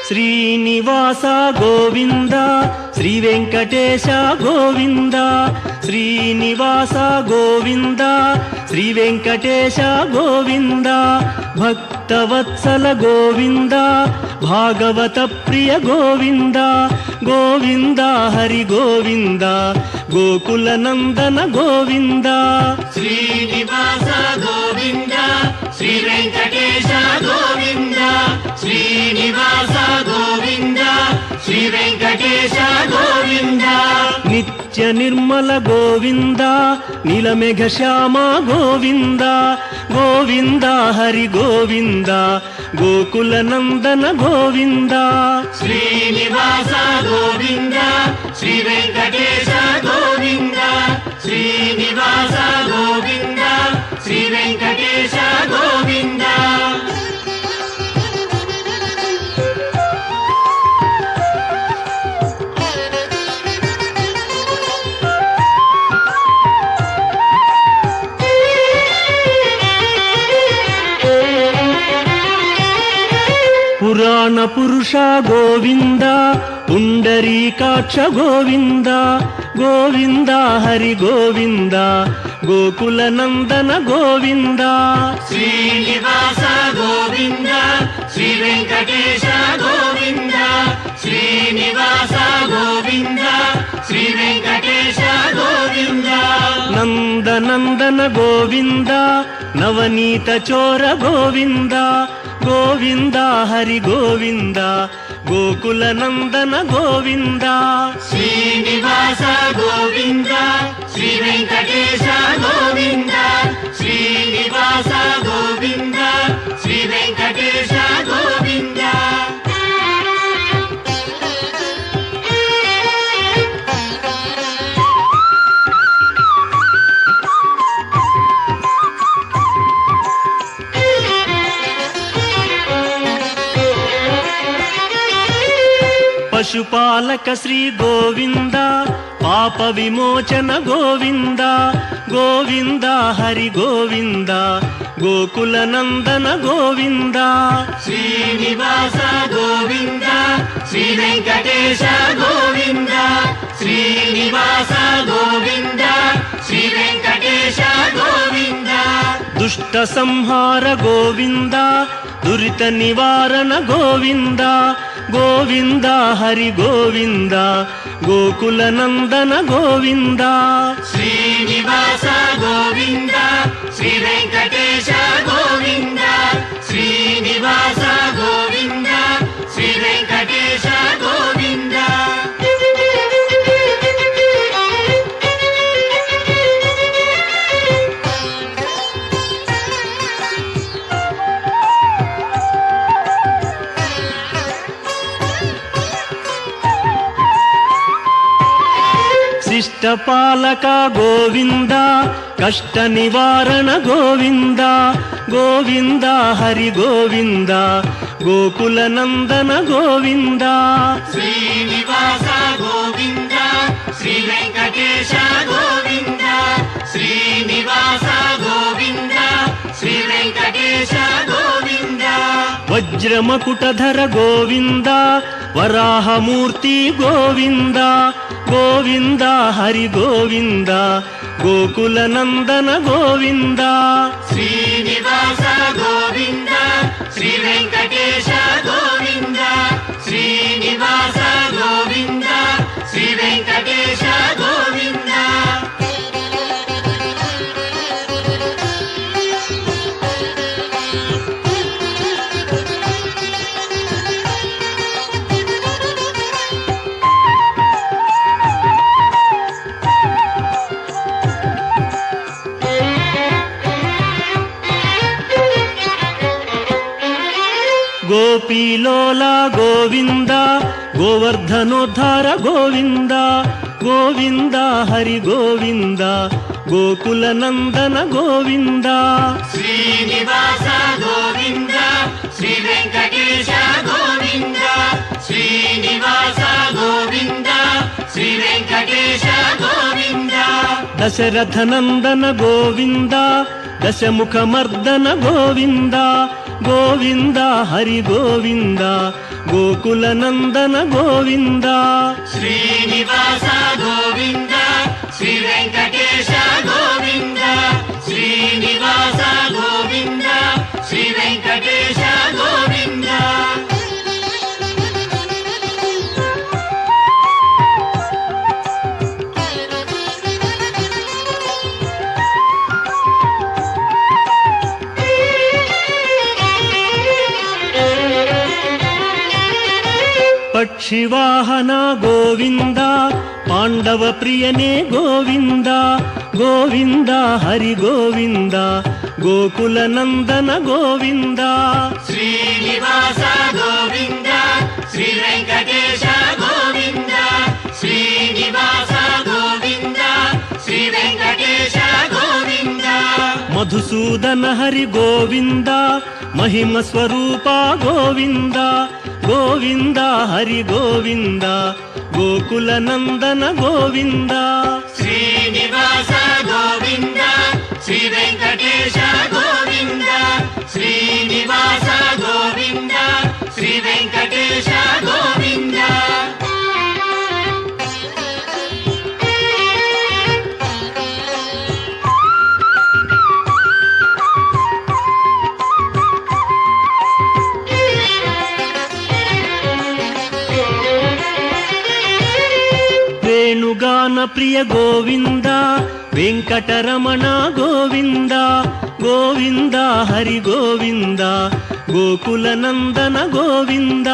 శ్రీనివాస గోవింద శ్రీ వెంకటేశ గోవింద శ్రీనివాస గోవింద శ్రీ వెంకటేశ గోవింద భక్తవత్సల గోవింద భాగవత ప్రియ గోవింద గోవింద హరి గోవింద గోకుల నందన గోవింద శ్రీనివాస గోవింద శ్రీ వెంకటేశ గోవింద శ్రీనివాస గోవింద శ్రీ వెంకటేశ గోవింద నిత్య నిర్మల గోవింద నీలమేఘ శ్యామ గోవింద గోవింద హరి గోవింద గోకుల నందన గోవింద శ్రీనివాస గోవింద శ్రీ వెంకటేశ గోవింద శ్రీనివాస గోవింద శ్రీ వెంకటేశ గోవింద పురాణ పురుష గోవింద పుండరీకాక్ష గోవింద గోవింద హరి గోవింద గోకుల నందన గోవింద శ్రీనివాస గోవింద శ్రీ వెంకటేశ గోవింద శ్రీనివాస గోవింద శ్రీ వెంకటేశ గోవింద నందనందన గోవింద నవనీత చోర గోవింద గోవింద హరి గోవింద గోకుల నందన గోవింద శ్రీనివాస గోవింద శ్రీ వెంకటేశ గోవింద శ్రీనివాస గోవింద శ్రీ వెంకటేశ గోవింద పశుపాలక శ్రీ గోవింద పాప విమోచన గోవింద గోవింద హరి గోవింద గోకుల నందన గోవింద శ్రీనివాస గోవింద శ్రీ వెంకటేశ గోవింద శ్రీనివాస గోవింద శ్రీ వెంకటేశ గోవింద దుష్ట సంహార గోవింద దురిత నివారణ గోవింద గోవింద హరి గోవింద గోకుల నందన గోవింద శ్రీనివాస గోవింద శ్రీ వెంకటేశ గోవింద శ్రీనివాస గోవింద శ్రీ వెంకటేశ గోవింద శిష్టపాలక గోవింద కష్ట నివారణ గోవింద గోవింద హరి గోవింద గోకుల నందన గోవింద శ్రీనివాస గోవింద శ్రీ వెంకటేశ గోవింద శ్రీనివాస గోవింద శ్రీ వెంకటేశ గోవింద వజ్రమకుటధర గోవింద వరాహమూర్తి గోవింద గోవింద హరి గోవింద గోకుల నందన గోవింద శ్రీనివాస గోవింద శ్రీ వెంకటేశ గోవింద శ్రీనివాస గోవింద శ్రీ వెంకటేశ గోవింద గోపీలోల గోవింద గోవర్ధనోద్ధార గోవింద ಗೋವಿಂದ ಹರಿ ಗೋವಿಂದ ಗೋಕುಲ ನಂದನ ಗೋವಿಂದ ಶ್ರೀನಿವಾಸ ಗೋವಿಂದ ಶ್ರೀ ವೆಂಕಟೇಶ ಗೋವಿಂದ ಶ್ರೀನಿವಾಸ ಗೋವಿಂದ ಶ್ರೀ ವೆಂಕಟೇಶ ಗೋವಿಂದ ದಶರಥ ನಂದನ ಗೋವಿಂದ ದಶಮುಖ ಮರ್ದನ ಗೋವಿಂದ ಗೋವಿಂದ ಹರಿ ಗೋವಿಂದ ಗೋಕುಲ ನಂದನ ಗೋವಿಂದ ಶ್ರೀನಿವಾಸ ಗೋವಿಂದ ಶ್ರೀ ವೆಂಕಟೇಶ ಗೋವಿಂದ ಶ್ರೀನಿವಾಸ ಗೋವಿಂದ ಶ್ರೀ ವೆಂಕಟೇಶ ಗೋವಿಂದ ಪಕ್ಷಿವಾಹನ ಗೋವಿಂದ ಪಾಂಡವ ಪ್ರಿಯನೇ ಗೋವಿಂದ ಗೋವಿಂದ ಹರಿ ಗೋವಿಂದ ಗೋಕುಲ ನಂದನ ಗೋವಿಂದ ಶ್ರೀನಿವಾಸ ಗೋವಿಂದ ಶ್ರೀ ವೆಂಕಟೇಶ ಗೋವಿಂದ ಶ್ರೀನಿವಾಸ ಗೋವಿಂದ ಶ್ರೀ ವೆಂಕಟೇಶ ಗೋವಿಂದ ಮಧುಸೂದನ ಹರಿ ಗೋವಿಂದ ಮಹಿಮ ಸ್ವರೂಪ ಗೋವಿಂದ ಗೋವಿಂದ ಹರಿ ಗೋವಿಂದ ಗೋಕುಲ ನಂದನ ಗೋವಿಂದ ಶ್ರೀನಿವಾಸ ಗೋವಿಂದ ಶ್ರೀ ವೆಂಕಟೇಶ ಗೋವಿಂದ ಶ್ರೀನಿವಾಸ ಗೋವಿಂದ ಶ್ರೀ ವೆಂಕಟೇಶ ಗೋವಿಂದ ವೇಣುಗಾನ ಪ್ರಿಯ ಗೋವಿಂದ ವೆಂಕಟರಮಣ ಗೋವಿಂದ ಗೋವಿಂದ ಹರಿ ಗೋವಿಂದ ಗೋಕುಲ ನಂದನ ಗೋವಿಂದ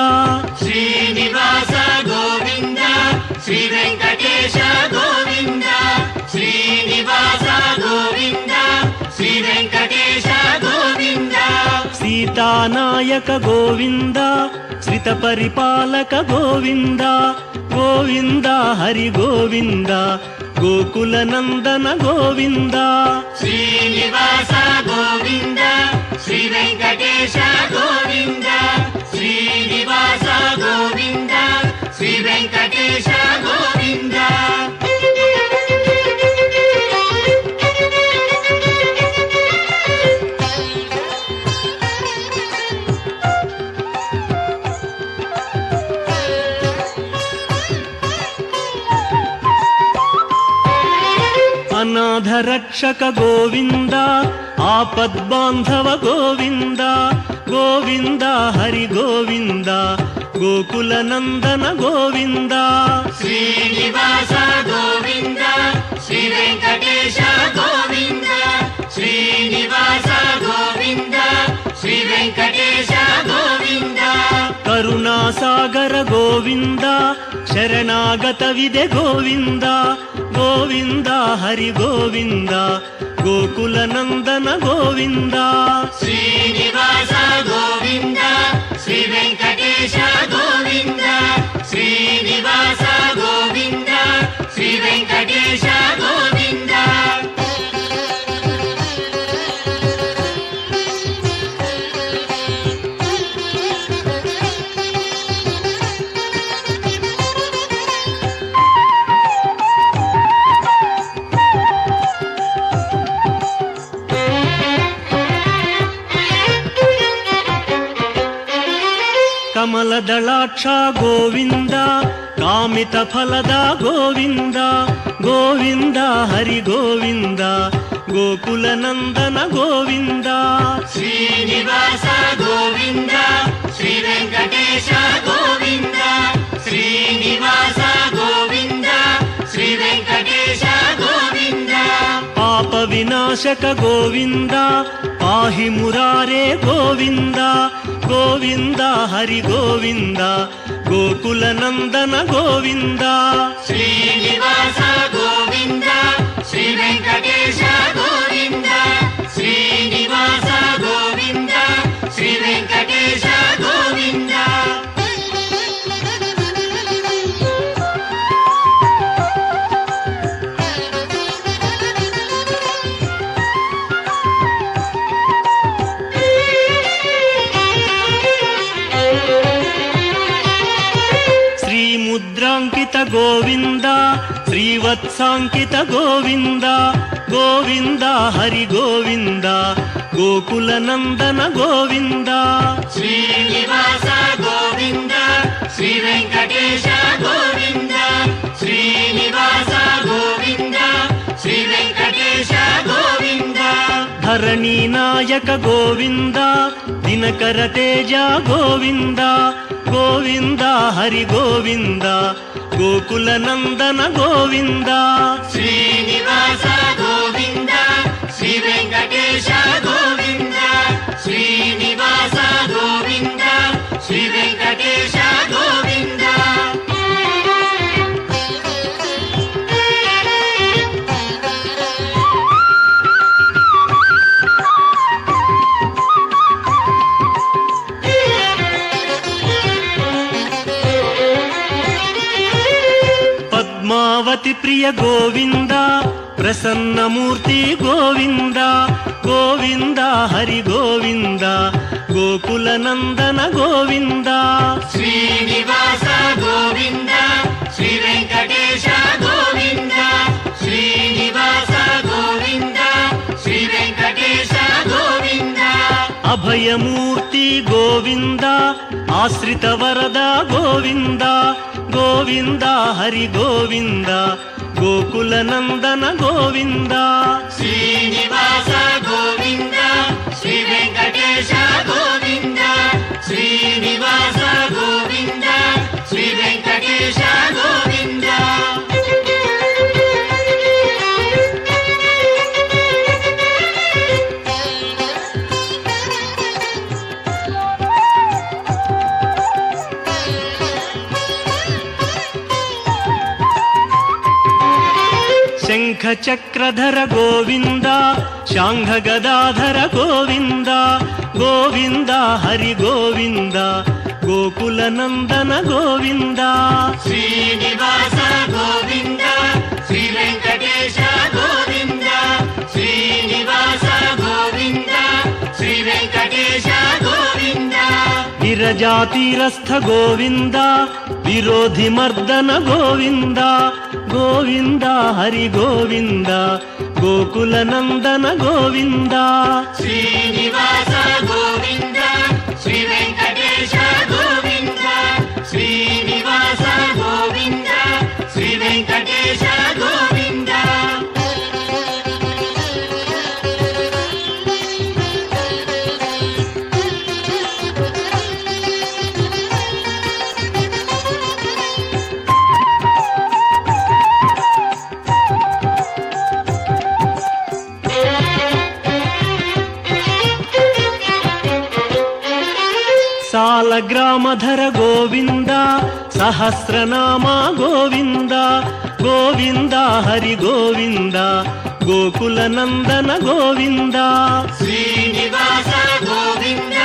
ಶ್ರೀನಿವಾಸ ಗೋವಿಂದ ಶ್ರೀ ವೆಂಕಟೇಶ ಗೋವಿಂದ ಶ್ರೀನಿವಾಸ ಗೋವಿಂದ ಶ್ರೀ ವೆಂಕಟೇಶ ಗೋವಿಂದ ಸೀತಾನಾಯಕ ಗೋವಿಂದ ಶ್ರಿತ ಪರಿಪಾಲಕ ಗೋವಿಂದ ಗೋವಿಂದ ಹರಿ ಗೋವಿಂದ ಗೋಕುಲ ನಂದನ ಗೋವಿಂದ ಶ್ರೀನಿವಾಸ ಗೋವಿಂದ ಶ್ರೀ ವೆಂಕಟೇಶ ಗೋವಿಂದ ಶ್ರೀನಿವಾಸ ಗೋವಿಂದ ಶ್ರೀ ವೆಂಕಟೇಶ ಗೋವಿಂದ ಅನಾಥ ರಕ್ಷಕ ಗೋವಿಂದ ಆಪದ್ಬಾಂಧವ ಗೋವಿಂದ ಗೋವಿಂದ ಹರಿ ಗೋವಿಂದ ಗೋಕುಲ ನಂದನ ಗೋವಿಂದ ಶ್ರೀನಿವಾಸ ಗೋವಿಂದ ಶ್ರೀ ವೆಂಕಟೇಶ ಗೋವಿಂದ ಶ್ರೀನಿವಾಸ ಗೋವಿಂದ ಶ್ರೀ ವೆಂಕಟೇಶ ಗೋವಿಂದ ಕರುಣಾಸಾಗರ ಗೋವಿಂದ ಶರಣಾಗತವಿದೆ ಗೋವಿಂದ ಗೋವಿಂದ ಹರಿ ಗೋವಿಂದ ಗೋಕುಲ ನಂದನ ಗೋವಿಂದ ಶ್ರೀನಿವಾಸ ಗೋವಿಂದ ಶ್ರೀ ವೆಂಕಟೇಶ ಗೋವಿಂದ ಶ್ರೀನಿವಾಸ ಗೋವಿಂದ ಶ್ರೀ ವೆಂಕಟೇಶ ಗೋವಿಂದ ಕಮಲದಳಾಕ್ಷ ಗೋವಿಂದ ಕಾಮಿತ ಫಲದ ಗೋವಿಂದ ಗೋವಿಂದ ಹರಿ ಗೋವಿಂದ ಗೋಕುಲ ನಂದನ ಗೋವಿಂದ ಶ್ರೀನಿವಾಸ ಗೋವಿಂದ ಶ್ರೀ ವೆಂಕಟೇಶ ಗೋವಿಂದ ಶ್ರೀನಿವಾಸ ಗೋವಿಂದ ಶ್ರೀ ವೆಂಕಟೇಶ ಗೋವಿಂದ ಪಾಪ ವಿನಾಶಕ ಗೋವಿಂದ ಪಾಹಿ ಮುರಾರೇ ಗೋವಿಂದ ಗೋವಿಂದ ಹರಿ ಗೋವಿಂದ ಗೋಕುಲ ನಂದನ ಗೋವಿಂದ ಶ್ರೀನಿವಾಸ ಗೋವಿಂದ ಶ್ರೀ ವೆಂಕಟೇಶ ಗೋವಿಂದ ಶ್ರೀನಿವಾಸ ಗೋವಿಂದ ಶ್ರೀ ವೆಂಕಟೇಶ ಗೋವಿಂದ ಗೋವಿಂದ ಶ್ರೀವತ್ಸಾಂಕಿತ ಗೋವಿಂದ ಗೋವಿಂದ ಹರಿ ಗೋವಿಂದ ಗೋಕುಲ ನಂದನ ಗೋವಿಂದ ಶ್ರೀನಿವಾಸ ಗೋವಿಂದ ಶ್ರೀ ವೆಂಕಟೇಶ ಗೋವಿಂದ ಶ್ರೀನಿವಾಸ ಗೋವಿಂದ ಶ್ರೀ ವೆಂಕಟೇಶ ಗೋವಿಂದ ಧರಣಿ ನಾಯಕ ಗೋವಿಂದ ದಿನಕರ ತೇಜ ಗೋವಿಂದ ಗೋವಿಂದ ಹರಿ ಗೋವಿಂದ ಗೋಕುಲ ನಂದನ ಗೋವಿಂದ ಶ್ರೀನಿವಾಸ ಗೋವಿಂದ ಶ್ರೀ ವೆಂಕಟೇಶ ಗೋವಿಂದ ಶ್ರೀನಿವಾಸ ಗೋವಿಂದ ಶ್ರೀ ವೆಂಕಟೇಶ ಗೋವಿಂದ ಪದ್ಮಾವತಿ ಪ್ರಿಯ ಗೋವಿಂದ ಪ್ರಸನ್ನ ಮೂರ್ತಿ ಗೋವಿಂದ ಗೋವಿಂದ ಹರಿ ಗೋವಿಂದ ಗೋಕುಲ ನಂದನ ಗೋವಿಂದ ಶ್ರೀನಿವಾಸ ಗೋವಿಂದ ಶ್ರೀ ವೆಂಕಟೇಶ ಗೋವಿಂದ ಶ್ರೀನಿವಾಸ ಗೋವಿಂದ ಶ್ರೀ ವೆಂಕಟೇಶ ಗೋವಿಂದ ಅಭಯ ಮೂರ್ತಿ ಗೋವಿಂದ ಆಶ್ರಿತ ವರದ ಗೋವಿಂದ ಗೋವಿಂದ ಹರಿ ಗೋವಿಂದ ಗೋಕುಲ ನಂದನ ಗೋವಿಂದ ಶ್ರೀನಿವಾಸ ಗೋವಿಂದ ಶ್ರೀ ವೆಂಕಟೇಶ ಗೋವಿಂದ ಶ್ರೀನಿವಾಸ ಗೋವಿಂದ ಶ್ರೀ ವೆಂಕಟೇಶ ಗೋವಿಂದ ಶಂಖ ಚಕ್ರಧರ ಗೋವಿಂದ ಶಾಂಘ ಗದಾಧರ ಗೋವಿಂದ ಗೋವಿಂದ ಹರಿ ಗೋವಿಂದ ಗೋಕುಲ ನಂದನ ಗೋವಿಂದ ಶ್ರೀನಿವಾಸ ಗೋವಿಂದ ಶ್ರೀ ವೆಂಕಟೇಶ ಗೋವಿಂದ ಶ್ರೀನಿವಾಸ ಗೋವಿಂದ ಶ್ರೀ ವೆಂಕಟೇಶ ಗೋವಿಂದ ವಿರಜಾತೀರಸ್ಥ ಗೋವಿಂದ ವಿರೋಧಿ ಮರ್ದನ ಗೋವಿಂದ ಗೋವಿಂದ ಹರಿ ಗೋವಿಂದ ಗೋಕುಲ ನಂದನ ಗೋವಿಂದ ಶ್ರೀನಿವಾಸ ಗೋವಿಂದ ಶ್ರೀ ವೆಂಕಟೇಶ ಗೋವಿಂದ ಶ್ರೀನಿವಾಸ ಗೋವಿಂದ ಶ್ರೀ ವೆಂಕಟೇಶ ಗೋವಿಂದ ಸಾಲಗ್ರಾಮಧರ ಗೋವಿಂದ ಸಹಸ್ರನಾಮ ಗೋವಿಂದ ಗೋವಿಂದ ಹರಿ ಗೋವಿಂದ ಗೋಕುಲ ನಂದನ ಗೋವಿಂದ ಶ್ರೀನಿವಾಸ ಗೋವಿಂದ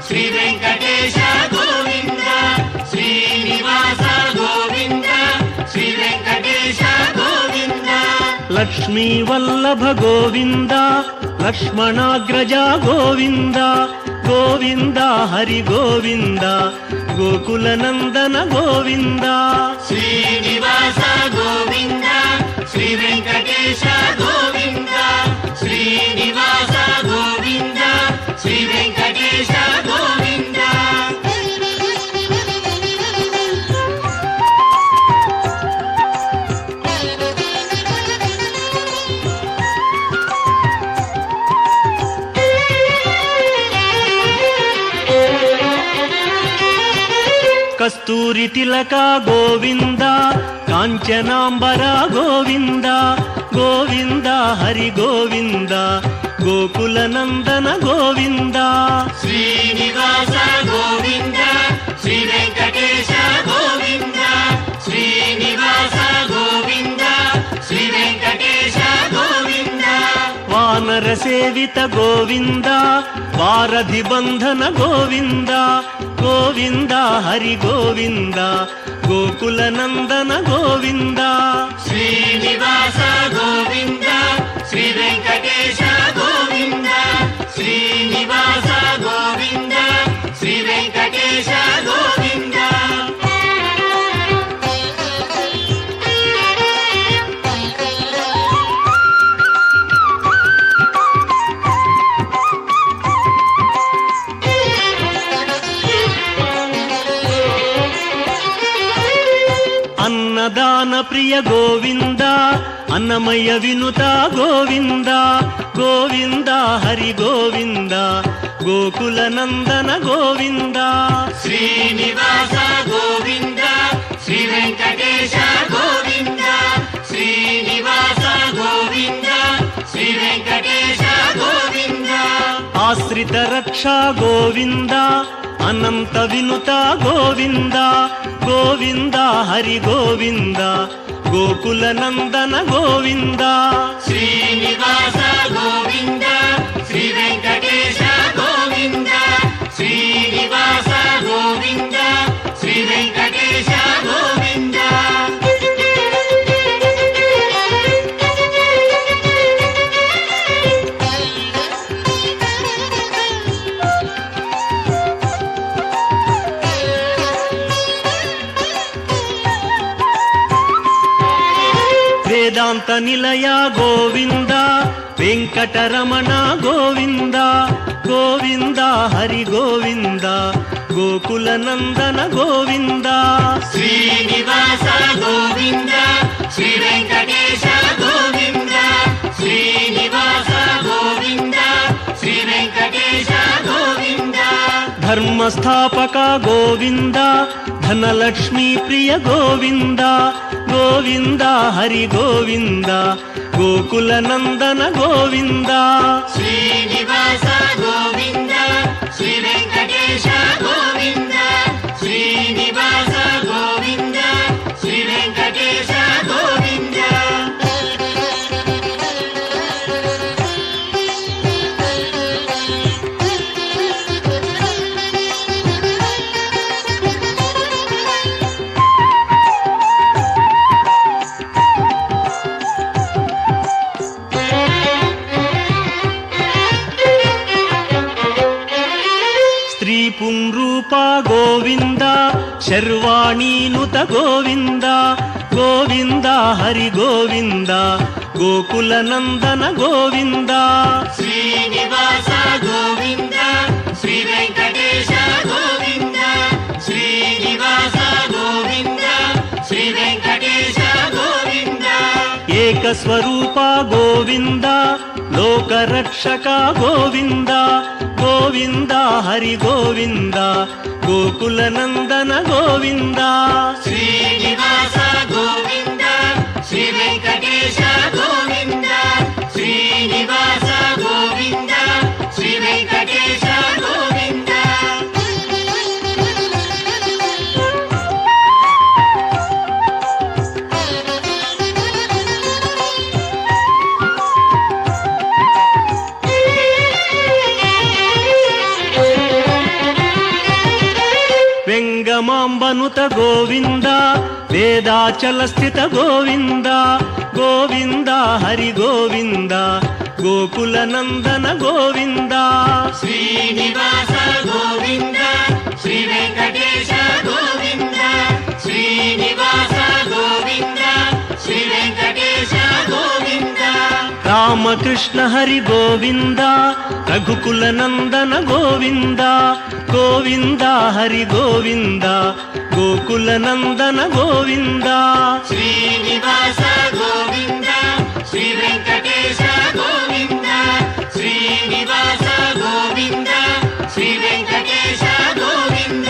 ಶ್ರೀ ವೆಂಕಟೇಶ ಗೋವಿಂದ ಶ್ರೀನಿವಾಸ ಗೋವಿಂದ ಶ್ರೀ ವೆಂಕಟೇಶ ಗೋವಿಂದ ಲಕ್ಷ್ಮೀ ವಲ್ಲಭ ಗೋವಿಂದ ಲಕ್ಷ್ಮಣಾಗ್ರಜ ಗೋವಿಂದ ಗೋವಿಂದ ಹರಿ ಗೋವಿಂದ ಗೋಕುಲ ನಂದನ ಗೋವಿಂದ ಶ್ರೀನಿವಾಸ ಗೋವಿಂದ ಶ್ರೀ ವೆಂಕಟೇಶ ಗೋವಿಂದ ಶ್ರೀನಿವಾಸ ಗೋವಿಂದ ಶ್ರೀ ವೆಂಕಟೇಶ ಗೋವಿಂದ ಕಸ್ತೂರಿ ತಿಲಕ ಗೋವಿಂದ ಕಾಂಚನಾಂಬರ ಗೋವಿಂದ ಗೋವಿಂದ ಹರಿ ಗೋವಿಂದ ಗೋಕುಲ ನಂದನ ಗೋವಿಂದ ಶ್ರೀನಿವಾಸ ಗೋವಿಂದ ಶ್ರೀ ವೆಂಕಟೇಶ ಗೋವಿಂದ ಶ್ರೀನಿವಾಸ ಗೋವಿಂದ ಶ್ರೀ ವೆಂಕಟೇಶ ಗೋವಿಂದ ವಾನರ ಸೇವಿತ ಗೋವಿಂದ ವಾರಧಿ ಬಂಧನ ಗೋವಿಂದ ಗೋವಿಂದ ಹರಿ ಗೋವಿಂದ ಗೋಕುಲ ನಂದನ ಗೋವಿಂದ ಶ್ರೀನಿವಾಸ ಗೋವಿಂದ ಶ್ರೀ ವೆಂಕಟೇಶ ಗೋವಿಂದ ಶ್ರೀನಿವಾಸ ಗೋವಿಂದ ಶ್ರೀ ವೆಂಕಟೇಶ ಗೋವಿಂದ ప్రియ గోవింద అన్నమయ్య వినుత గోవింద గోవింద హరి గోవింద గోకుల నందన గోవింద శ్రీనివాస గోవింద శ్రీ వెంకటేశ గోవింద శ్రీనివాస గోవింద శ్రీ వెంకటేశ గోవింద ఆశ్రిత రక్షా గోవింద అనంత వినుత గోవింద గోవింద హరి గోవింద గోకుల నందన గోవింద శ్రీనివాస గోవింద శ్రీ వెంకటేశ గోవింద శ్రీనివాస గోవింద శ్రీ వెంకటేశ గోవింద వేదాంత నిలయ గోవింద వెంకటరమణ గోవింద గోవింద హరి గోవింద గోకుల నందన గోవింద శ్రీనివాస గోవింద శ్రీ వెంకటేశ గోవింద శ్రీనివాస గోవింద శ్రీ వెంకటేశ గోవింద ధర్మస్థాపక గోవింద ధనలక్ష్మీ ప్రియ గోవింద గోవింద హరి గోవింద గోకుల నందన గోవింద శ్రీనివాస గోవింద శ్రీ వెంకటేశ గోవింద శ్రీనివాస గోవింద శ్రీ వెంకటేశ గోవింద స్త్రీ పుంరూప గోవింద శర్వాణీనుత గోవింద గోవింద హరి గోవింద గోకుల నందన గోవింద శ్రీనివాస గోవింద శ్రీ వెంకటేశ గోవింద శ్రీనివాస గోవింద శ్రీ వెంకటేశ గోవింద ఏకస్వరూప గోవింద లోకరక్షక గోవింద గోవింద హరి గోవింద గోకుల నందన గోవింద శ్రీనివాస గోవింద శ్రీ వెంకటేశ గోవింద శ్రీనివాస గోవింద శ్రీ వెంకటేశ గోవింద వెంగమాంబనుత గోవింద వేదాచల స్థిత గోవింద గోవింద హరి గోవింద గోకుల నందన గోవింద శ్రీనివాస గోవింద శ్రీ వెంకటేశ గోవింద శ్రీనివాస గోవింద శ్రీ వెంకటేశ గోవింద రామకృష్ణ హరి గోవింద రఘుకుల నందన గోవింద గోవింద హరి గోవింద గోకుల నందన గోవింద శ్రీనివాస గోవింద శ్రీ వెంకటేశ గోవింద శ్రీనివాస గోవింద శ్రీ వెంకటేశ గోవింద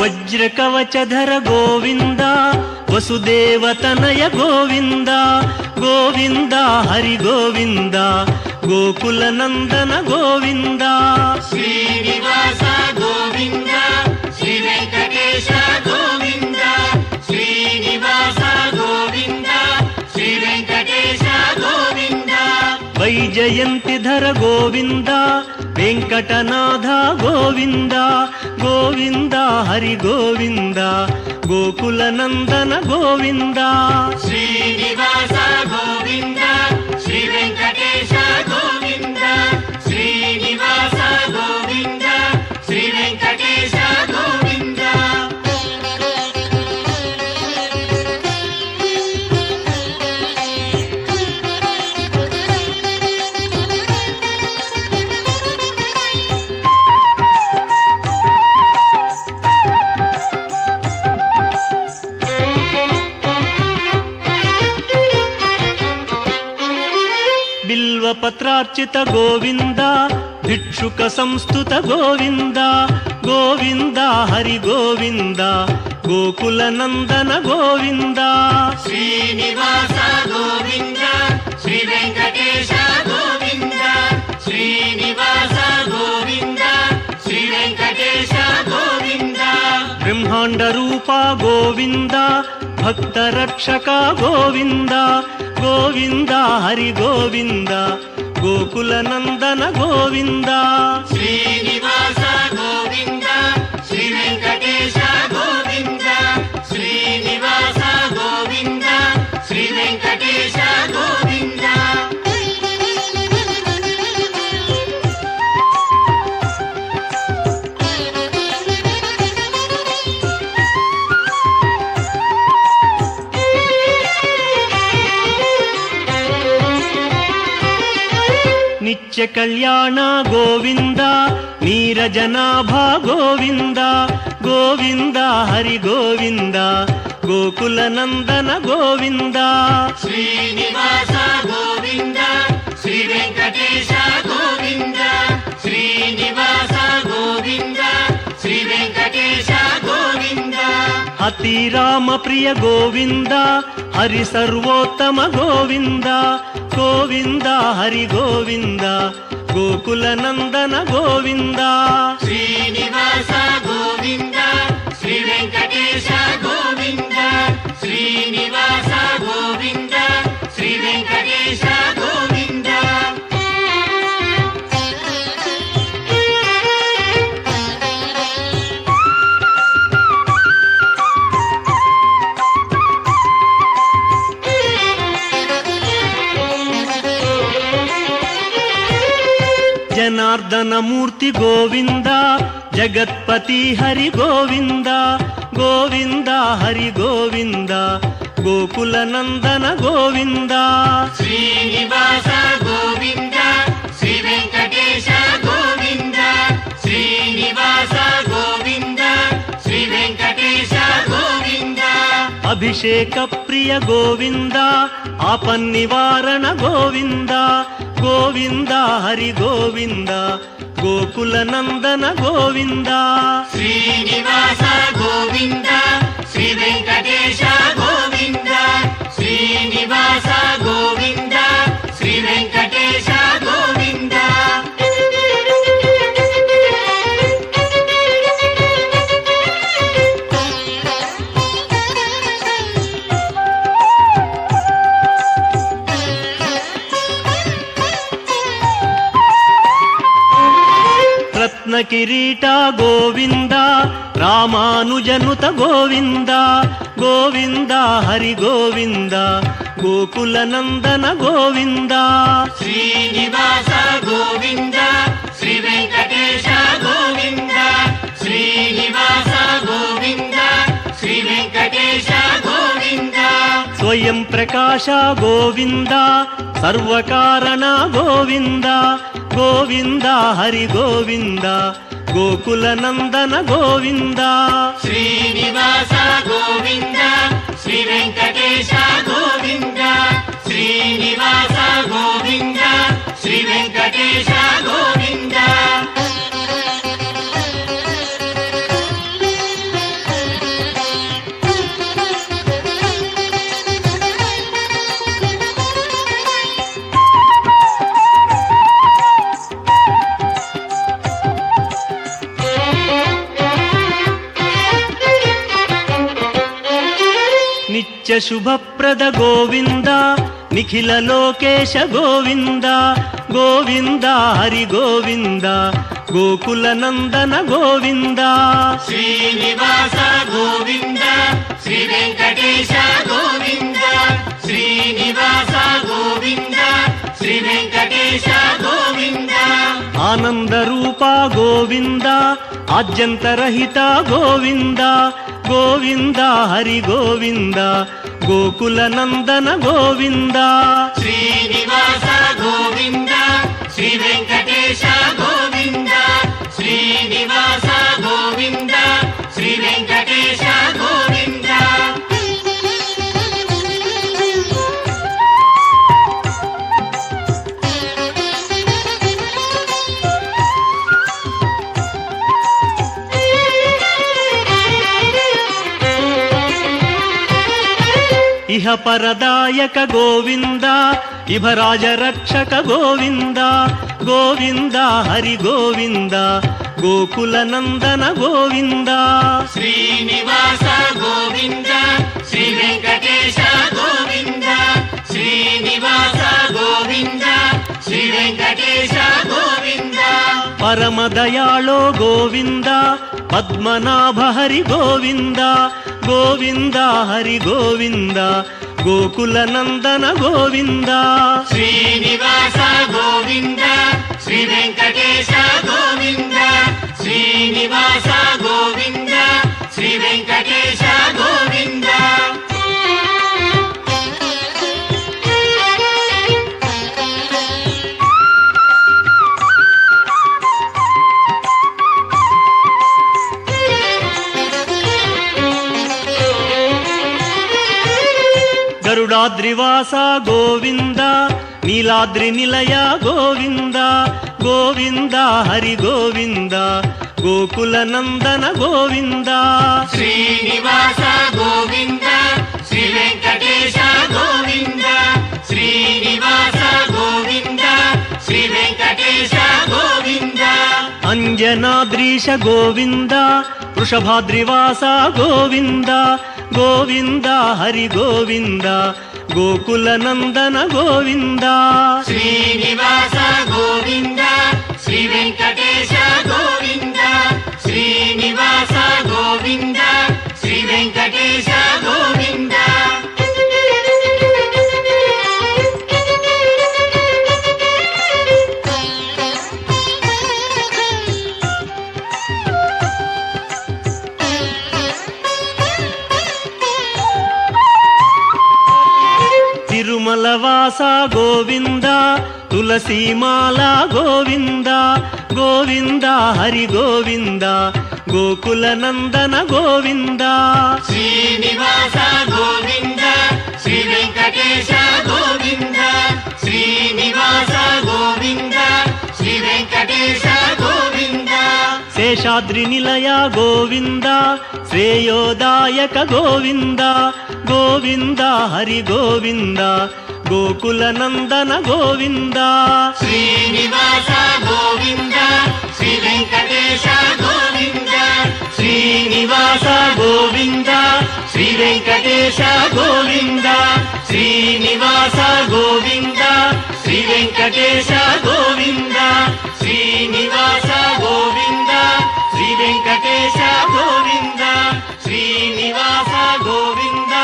వజ్రకవచధర గోవింద వసుదేవతనయ గోవింద గోవింద హరి గోవింద గోకుల నందన గోవింద శ్రీనివాస గోవింద శ్రీ వెంకటేశ గోవింద శ్రీనివాస గోవింద శ్రీ వెంకటేశ గోవింద వైజయంతిధర గోవింద వెంకటనాథ గోవింద గోవింద హరి గోవింద గోకుల నందన గోవింద శ్రీనివాస గోవింద శ్రీ వెంకటేశ గోవింద శ్రీనివాస గోవింద శ్రీ వెంకటేశ గోవింద బిల్వపత్రార్చిత గోవింద భిక్షుక సంస్థుత గోవింద గోవింద హరి గోవింద గోకుల నందన గోవింద శ్రీనివాస గోవింద శ్రీ వెంకటేశ గోవింద శ్రీనివాస గోవింద శ్రీ వెంకటేశ గోవింద బ్రహ్మాండ రూప గోవింద భక్త రక్షక గోవింద గోవింద హరి గోవింద గోకుల నందన గోవింద శ్రీనివాస గోవింద శ్రీ వెంకటేశ గోవింద శ్రీనివాస గోవింద శ్రీ వెంకటేశ గోవింద నిత్య కళ్యాణ గోవింద నీరజనాభ గోవింద గోవింద హరి గోవింద గోకుల నందన గోవింద శ్రీనివాస గోవింద శ్రీ వెంకటేశ గోవింద శ్రీనివాస గోవింద శ్రీ వెంకటేశ గోవింద అతి రామ ప్రియ గోవింద హరి సర్వోత్తమ గోవింద గోవింద హరి గోవింద గోకుల నందన గోవింద శ్రీనివాస గోవింద శ్రీ వెంకటేశ గోవింద శ్రీనివాస గోవింద శ్రీ వెంకటేశ గోవింద జనార్దన మూర్తి గోవింద జగత్పతి హరి గోవింద గోవింద హరి గోవింద గోకుల నందన గోవింద శ్రీనివాస గోవింద శ్రీ వెంకటేశ గోవింద శ్రీనివాస గోవింద శ్రీ వెంకటేశ గోవింద అభిషేక ప్రియ గోవింద ఆపన్నివారణ గోవింద గోవింద హరి గోవింద గోకుల నందన గోవింద శ్రీనివాస గోవింద శ్రీ వెంకటేశ గోవింద శ్రీనివాస గోవింద శ్రీ వెంకటేశ గోవింద రత్న కిరీట గోవింద రామానుజనుత గోవింద గోవింద హరి గోవింద గోకుల నందన గోవింద శ్రీనివాస గోవింద శ్రీ వెంకటేశ గోవింద శ్రీనివాస గోవింద శ్రీ వెంకటేశ గోవింద స్వయం ప్రకాశ గోవింద సర్వకారణ గోవింద గోవింద హరి గోవింద గోకుల నందన గోవింద శ్రీనివాస గోవింద శ్రీ వెంకటేశ గోవింద శ్రీనివాస గోవింద శ్రీ వెంకటేశ గోవింద నిత్య శుభప్రద గోవింద నిఖిల లోకేశ గోవింద గోవింద హరి గోవింద గోకుల నందన గోవింద శ్రీనివాస గోవింద శ్రీ వెంకటేశ గోవింద శ్రీనివాస గోవింద శ్రీ వెంకటేశ గోవింద ఆనంద రూప గోవింద ఆద్యంతరహిత గోవింద గోవింద హరి గోవింద గోకుల నందన గోవింద శ్రీనివాస గోవింద శ్రీ వెంకటేశ గోవింద శ్రీనివాస గోవింద శ్రీ వెంకటేశ గోవింద ఇహ పరదాయక గోవింద ఇభరాజ రక్షక గోవింద గోవింద హరి గోవింద గోకుల నందన గోవింద శ్రీనివాస గోవింద శ్రీ వెంకటేశ గోవింద శ్రీనివాస గోవింద శ్రీ వెంకటేశ గోవింద పరమదయాళో గోవింద పద్మనాభ హరి గోవింద గోవింద హరి గోవింద గోకుల నందన గోవింద శ్రీనివాస గోవింద శ్రీ వెంకటేశ గోవింద శ్రీనివాస గోవింద శ్రీ వెంకటేశ గోవింద గరుడాద్రివాస గోవింద నీలాద్రి నిలయ గోవింద గోవింద హరి గోవింద గోకుల నందన గోవింద శ్రీనివాస గోవింద శ్రీ వెంకటేశ గోవింద శ్రీనివాస గోవింద శ్రీ వెంకటేశ గోవింద అంజనాద్రీశ గోవింద వృషభాద్రివాస గోవింద గోవింద హరి గోవింద గోకుల నందన గోవింద శ్రీనివాస గోవింద శ్రీ వెంకటేశ గోవింద శ్రీనివాస గోవింద శ్రీ వెంకటేశ గోవింద తిరుమలవాస గోవింద తులసీమాల గోవింద గోవింద హరి గోవింద గోకుల నందన గోవింద శ్రీనివాస గోవింద శ్రీ వెంకటేశ గోవింద శ్రీనివాస గోవింద శ్రీ వెంకటేశ గోవింద శేషాద్రి నిలయ గోవింద శ్రేయోదాయక గోవింద గోవింద హరి గోవింద గోకుల నందన గోవింద శ్రీనివాస గోవింద శ్రీ వెంకటేశ గోవింద శ్రీనివాస గోవింద శ్రీ వెంకటేశ గోవింద శ్రీనివాస గోవింద శ్రీ వెంకటేశ గోవింద శ్రీనివాస గోవింద శ్రీ వెంకటేశ గోవింద శ్రీనివాస గోవింద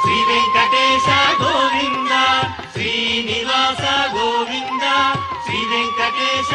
శ్రీ వెంకటేశ గోవింద శ్రీనివాస గోవింద శ్రీ వెంకటేశ